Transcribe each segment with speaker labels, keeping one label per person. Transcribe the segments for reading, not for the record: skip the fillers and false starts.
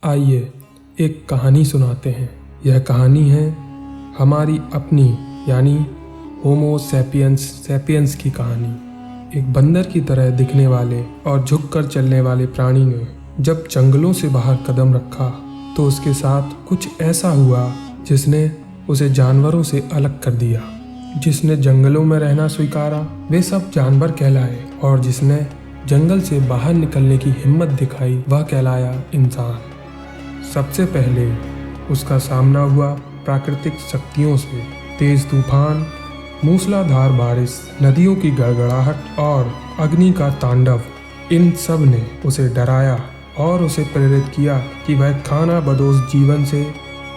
Speaker 1: आइए एक कहानी सुनाते हैं। यह कहानी है हमारी अपनी यानी होमो सैपियंस की कहानी। एक बंदर की तरह दिखने वाले और झुककर चलने वाले प्राणी ने जब जंगलों से बाहर कदम रखा तो उसके साथ कुछ ऐसा हुआ जिसने उसे जानवरों से अलग कर दिया। जिसने जंगलों में रहना स्वीकारा वे सब जानवर कहलाए और जिसने जंगल से बाहर निकलने की हिम्मत दिखाई वह कहलाया इंसान। सबसे पहले उसका सामना हुआ प्राकृतिक शक्तियों से। तेज तूफान, मूसलाधार बारिश, नदियों की गड़गड़ाहट और अग्नि का तांडव, इन सब ने उसे डराया और उसे प्रेरित किया कि वह खाना बदोश जीवन से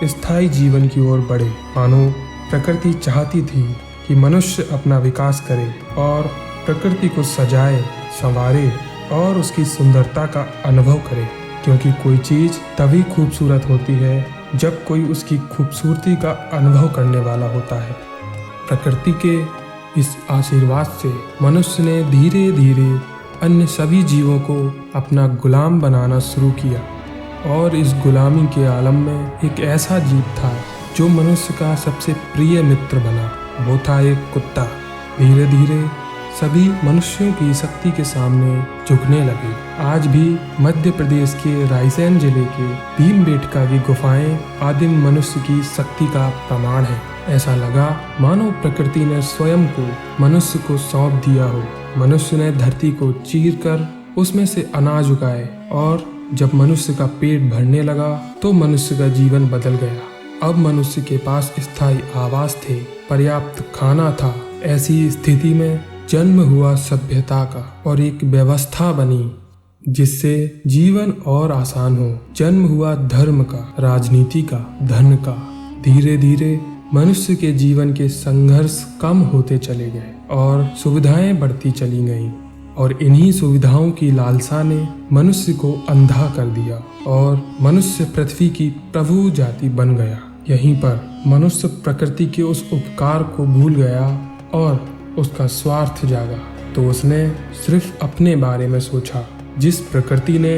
Speaker 1: स्थायी जीवन की ओर बढ़े। मानो प्रकृति चाहती थी कि मनुष्य अपना विकास करे और प्रकृति को सजाए, संवारे और उसकी सुंदरता का अनुभव करे, क्योंकि कोई चीज़ तभी खूबसूरत होती है जब कोई उसकी खूबसूरती का अनुभव करने वाला होता है। प्रकृति के इस आशीर्वाद से मनुष्य ने धीरे धीरे अन्य सभी जीवों को अपना गुलाम बनाना शुरू किया और इस गुलामी के आलम में एक ऐसा जीव था जो मनुष्य का सबसे प्रिय मित्र बना। वो था एक कुत्ता। धीरे धीरे सभी मनुष्यों की शक्ति के सामने झुकने लगे। आज भी मध्य प्रदेश के रायसेन जिले के भीमबेटका की गुफाएं आदिम मनुष्य की शक्ति का प्रमाण है। ऐसा लगा मानो प्रकृति ने स्वयं को मनुष्य को सौंप दिया हो। मनुष्य ने धरती को चीर कर उसमें से अनाज उगाए और जब मनुष्य का पेट भरने लगा तो मनुष्य का जीवन बदल गया। अब मनुष्य के पास स्थायी आवास थे, पर्याप्त खाना था। ऐसी स्थिति में जन्म हुआ सभ्यता का और एक व्यवस्था बनी जिससे जीवन और आसान हो। जन्म हुआ धर्म का, राजनीति का, धन का। धीरे धीरे मनुष्य के जीवन के संघर्ष कम होते चले गए और सुविधाएं बढ़ती चली गईं और इन्हीं सुविधाओं की लालसा ने मनुष्य को अंधा कर दिया और मनुष्य पृथ्वी की प्रभु जाति बन गया। यहीं पर मनुष्य प्रकृति के उस उपकार को भूल गया और उसका स्वार्थ जागा तो उसने सिर्फ अपने बारे में सोचा। जिस प्रकृति ने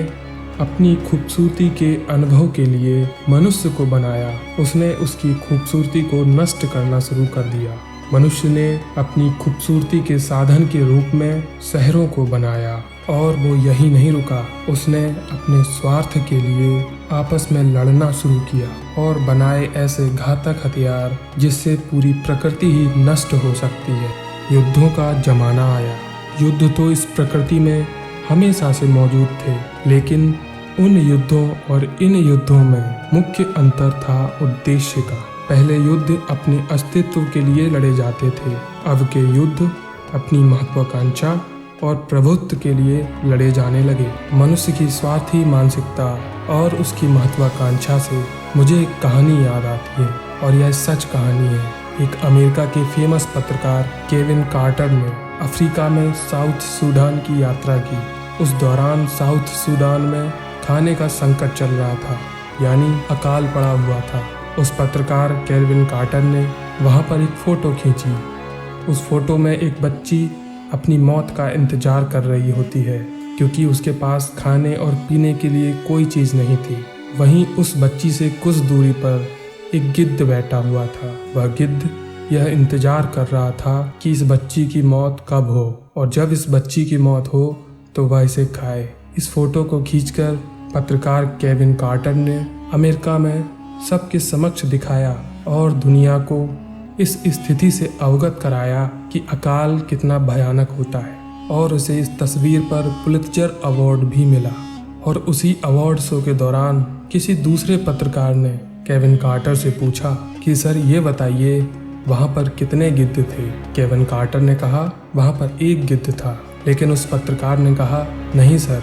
Speaker 1: अपनी खूबसूरती के अनुभव के लिए मनुष्य को बनाया उसने उसकी खूबसूरती को नष्ट करना शुरू कर दिया। मनुष्य ने अपनी खूबसूरती के साधन के रूप में शहरों को बनाया और वो यही नहीं रुका, उसने अपने स्वार्थ के लिए आपस में लड़ना शुरू किया और बनाए ऐसे घातक हथियार जिससे पूरी प्रकृति ही नष्ट हो सकती है। युद्धों का जमाना आया। युद्ध तो इस प्रकृति में हमेशा से मौजूद थे, लेकिन उन युद्धों और इन युद्धों में मुख्य अंतर था उद्देश्य का। पहले युद्ध अपने अस्तित्व के लिए लड़े जाते थे, अब के युद्ध अपनी महत्वाकांक्षा और प्रभुत्व के लिए लड़े जाने लगे। मनुष्य की स्वार्थी मानसिकता और उसकी महत्वाकांक्षा से मुझे एक कहानी याद आती है और यह सच कहानी है। एक अमेरिका के फेमस पत्रकार केविन कार्टर ने अफ्रीका में साउथ सूडान की यात्रा की। उस दौरान साउथ सूडान में खाने का संकट चल रहा था, यानी अकाल पड़ा हुआ था। उस पत्रकार केविन कार्टर ने वहाँ पर एक फ़ोटो खींची। उस फोटो में एक बच्ची अपनी मौत का इंतज़ार कर रही होती है क्योंकि उसके पास खाने और पीने के लिए कोई चीज़ नहीं थी। वहीं उस बच्ची से कुछ दूरी पर एक गिद्ध बैठा हुआ था। वह गिद्ध यह इंतजार कर रहा था कि इस बच्ची की मौत कब हो और जब इस बच्ची की मौत हो तो वह इसे खाए। इस फोटो को खींचकर पत्रकार केविन कार्टर ने अमेरिका में सबके समक्ष दिखाया और दुनिया को इस स्थिति से अवगत कराया कि अकाल कितना भयानक होता है और उसे इस तस्वीर पर पुलित्जर अवार्ड भी मिला। और उसी अवार्ड शो के दौरान किसी दूसरे पत्रकार ने केविन कार्टर से पूछा कि सर ये बताइए वहाँ पर कितने गिद्ध थे। केविन कार्टर ने कहा वहाँ पर एक गिद्ध था, लेकिन उस पत्रकार ने कहा नहीं सर,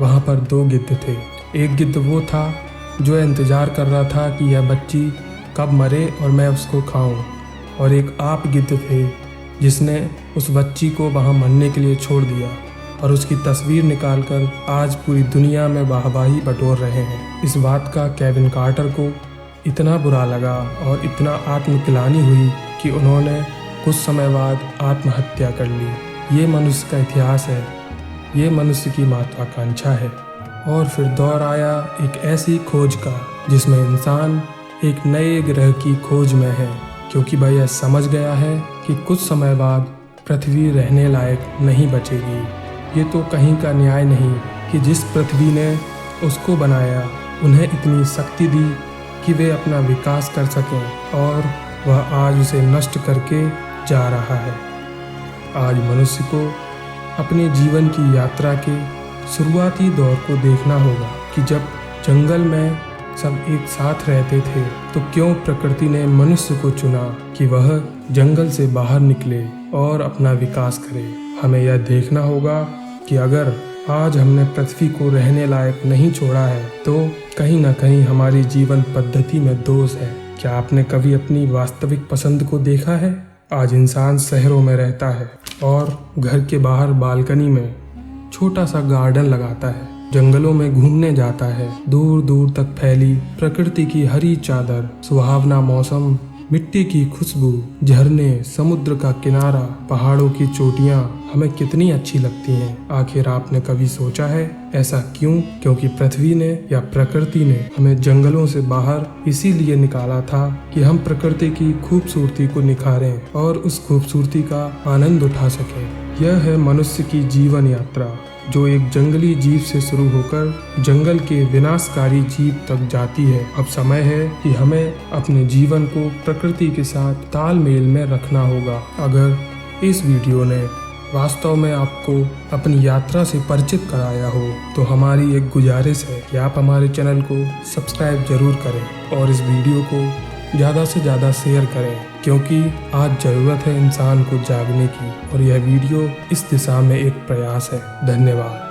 Speaker 1: वहाँ पर 2 गिद्ध थे। एक गिद्ध वो था जो इंतज़ार कर रहा था कि यह बच्ची कब मरे और मैं उसको खाऊं, और एक आप गिद्ध थे जिसने उस बच्ची को वहाँ मरने के लिए छोड़ दिया और उसकी तस्वीर निकालकर आज पूरी दुनिया में वाहवाही बटोर रहे हैं। इस बात का केविन कार्टर को इतना बुरा लगा और इतना आत्मग्लानि हुई कि उन्होंने कुछ समय बाद आत्महत्या कर ली। ये मनुष्य का इतिहास है, ये मनुष्य की महत्वाकांक्षा है। और फिर दौर आया एक ऐसी खोज का जिसमें इंसान एक नए ग्रह की खोज में है, क्योंकि वह यह समझ गया है कि कुछ समय बाद पृथ्वी रहने लायक नहीं बचेगी। ये तो कहीं का न्याय नहीं कि जिस पृथ्वी ने उसको बनाया उन्हें इतनी शक्ति दी कि वे अपना विकास कर सकें, और वह आज उसे नष्ट करके जा रहा है। आज मनुष्य को अपने जीवन की यात्रा के शुरुआती दौर को देखना होगा कि जब जंगल में सब एक साथ रहते थे तो क्यों प्रकृति ने मनुष्य को चुना कि वह जंगल से बाहर निकले और अपना विकास करे। हमें यह देखना होगा कि अगर आज हमने पृथ्वी को रहने लायक नहीं छोड़ा है तो कहीं ना कहीं हमारी जीवन पद्धति में दोष है। क्या आपने कभी अपनी वास्तविक पसंद को देखा है? आज इंसान शहरों में रहता है और घर के बाहर बालकनी में छोटा सा गार्डन लगाता है, जंगलों में घूमने जाता है। दूर दूर तक फैली प्रकृति की हरी चादर, सुहावना मौसम, मिट्टी की खुशबू, झरने, समुद्र का किनारा, पहाड़ों की चोटियां हमें कितनी अच्छी लगती हैं। आखिर आपने कभी सोचा है ऐसा क्यों? क्योंकि पृथ्वी ने या प्रकृति ने हमें जंगलों से बाहर इसीलिए निकाला था कि हम प्रकृति की खूबसूरती को निखारें और उस खूबसूरती का आनंद उठा सकें। यह है मनुष्य की जीवन यात्रा, जो एक जंगली जीव से शुरू होकर जंगल के विनाशकारी जीव तक जाती है। अब समय है कि हमें अपने जीवन को प्रकृति के साथ तालमेल में रखना होगा। अगर इस वीडियो ने वास्तव में आपको अपनी यात्रा से परिचित कराया हो तो हमारी एक गुजारिश है कि आप हमारे चैनल को सब्सक्राइब जरूर करें और इस वीडियो को ज़्यादा से ज़्यादा शेयर करें, क्योंकि आज ज़रूरत है इंसान को जागने की और यह वीडियो इस दिशा में एक प्रयास है। धन्यवाद।